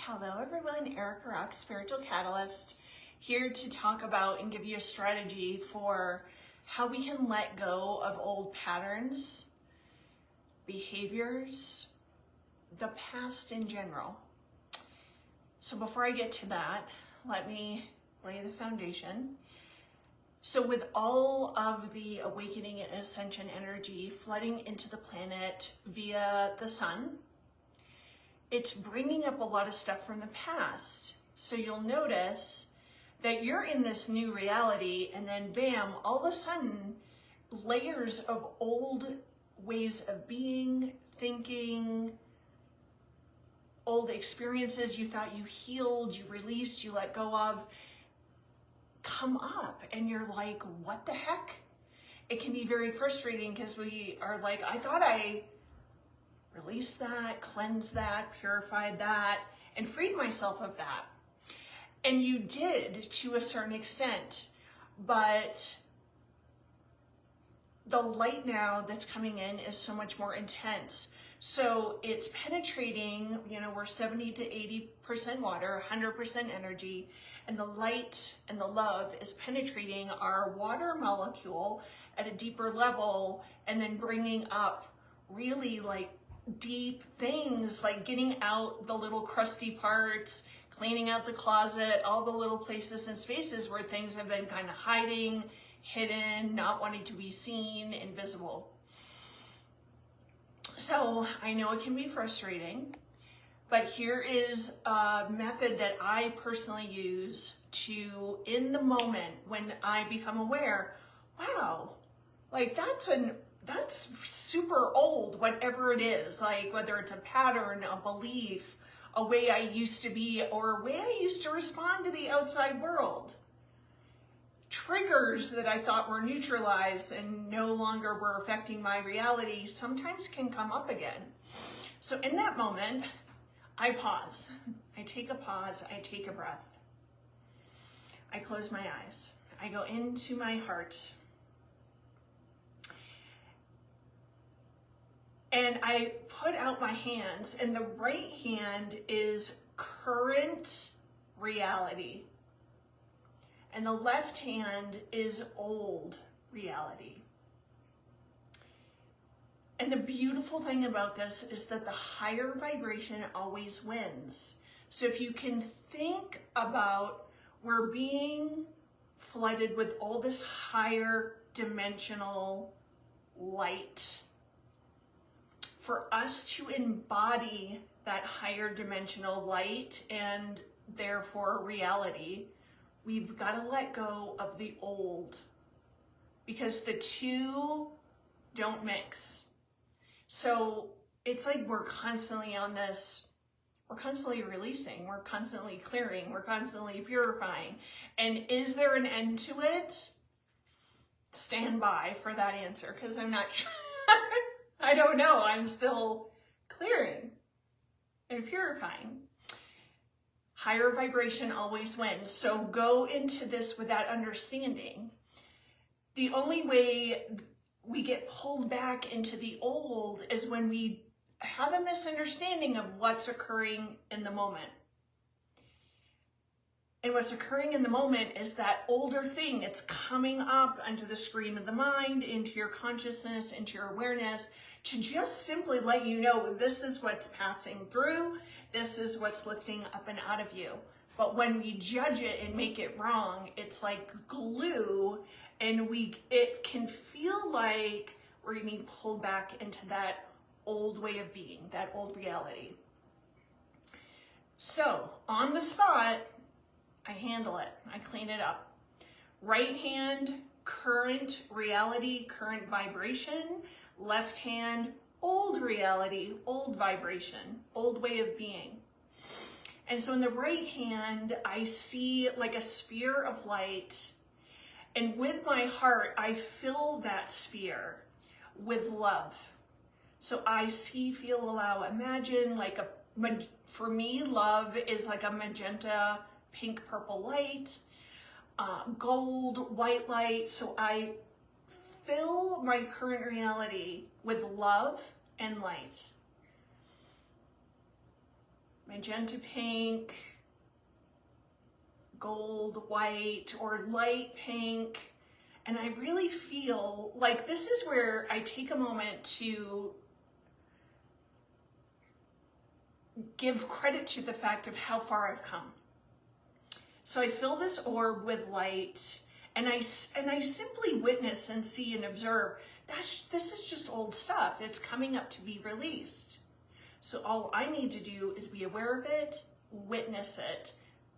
Hello everyone, Erica Rock, Spiritual Catalyst, here to talk about and give you a strategy for how we can let go of old patterns, behaviors, the past in general. So before I get to that, let me lay the foundation. So with all of the awakening and ascension energy flooding into the planet via the sun, it's bringing up a lot of stuff from the past. So you'll notice that you're in this new reality and then bam, all of a sudden, layers of old ways of being, thinking, old experiences you thought you healed, you released, you let go of, come up and you're like, what the heck? It can be very frustrating because we are like, I thought I released that, cleansed that, purified that, and freed myself of that. And you did to a certain extent, but the light now that's coming in is so much more intense. So it's penetrating, we're 70 to 80% water, 100% energy, and the light and the love is penetrating our water molecule at a deeper level and then bringing up really like deep things, like getting out the little crusty parts, cleaning out the closet, all the little places and spaces where things have been kind of hiding, hidden, not wanting to be seen, invisible. So I know it can be frustrating, but here is a method that I personally use to, in the moment when I become aware, wow, like that's super old, whatever it is, like whether it's a pattern, a belief, a way I used to be, or a way I used to respond to the outside world. Triggers that I thought were neutralized and no longer were affecting my reality sometimes can come up again. So in that moment, I pause. I take a pause, I take a breath. I close my eyes. I go into my heart. And I put out my hands, and the right hand is current reality. And the left hand is old reality. And the beautiful thing about this is that the higher vibration always wins. So if you can think about we're being flooded with all this higher dimensional light. For us to embody that higher dimensional light and therefore reality, we've got to let go of the old because the two don't mix. So it's like we're constantly on this, we're constantly releasing, we're constantly clearing, we're constantly purifying. And is there an end to it? Stand by for that answer because I'm not sure. I don't know. I'm still clearing and purifying. Higher vibration always wins. So go into this with that understanding. The only way we get pulled back into the old is when we have a misunderstanding of what's occurring in the moment. And what's occurring in the moment is that older thing. It's coming up onto the screen of the mind, into your consciousness, into your awareness, to just simply let you know this is what's passing through, this is what's lifting up and out of you. But when we judge it and make it wrong, it's like glue, and it can feel like we're getting pulled back into that old way of being, that old reality. So on the spot, I handle it, I clean it up. Right hand, current reality, current vibration. Left hand, old reality, old vibration, old way of being. And so in the right hand, I see like a sphere of light. And with my heart, I fill that sphere with love. So I see, feel, allow, imagine like for me, love is like a magenta, pink, purple light, gold, white light. So I fill my current reality with love and light. My magenta pink, gold, white, or light pink. And I really feel like this is where I take a moment to give credit to the fact of how far I've come. So I fill this orb with light, and I simply witness and see and observe this is just old stuff. It's coming up to be released. So all I need to do is be aware of it, witness it,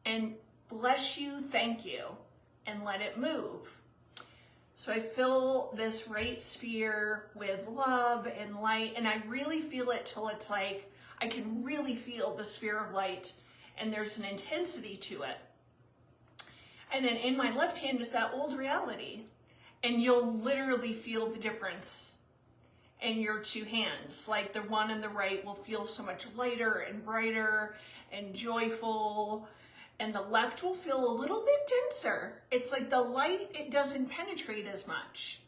and bless you, thank you, and let it move. So I fill this right sphere with love and light, and I really feel it till it's like, I can really feel the sphere of light, and there's an intensity to it. And then in my left hand is that old reality, and you'll literally feel the difference in your two hands. Like the one on the right will feel so much lighter and brighter and joyful, and the left will feel a little bit denser. It's like the light, it doesn't penetrate as much.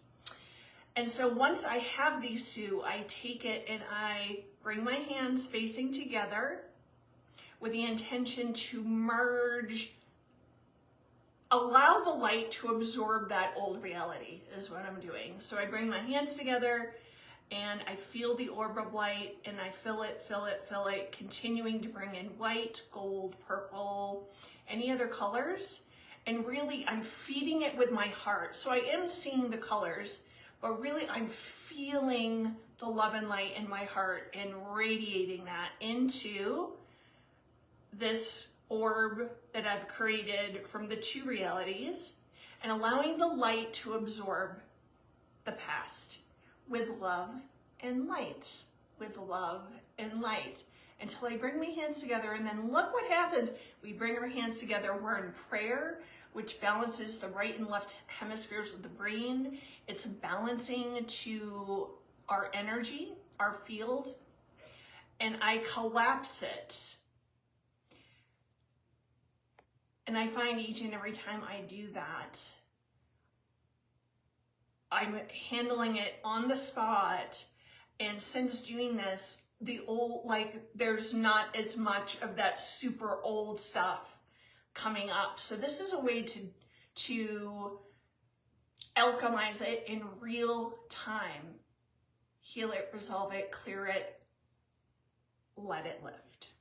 And so once I have these two, I take it and I bring my hands facing together with the intention to merge, allow the light to absorb that old reality is what I'm doing. So I bring my hands together and I feel the orb of light, and I fill it, fill it, fill it, continuing to bring in white, gold, purple, any other colors. And really I'm feeding it with my heart. So I am seeing the colors, but really I'm feeling the love and light in my heart and radiating that into this orb that I've created from the two realities, and allowing the light to absorb the past with love and light, with love and light, until I bring my hands together. And then look what happens. We bring our hands together, we're in prayer, which balances the right and left hemispheres of the brain. It's balancing to our energy, our field, and I collapse it. And I find each and every time I do that, I'm handling it on the spot. And since doing this, the old, like there's not as much of that super old stuff coming up. So this is a way to alchemize it in real time. Heal it, resolve it, clear it, let it lift.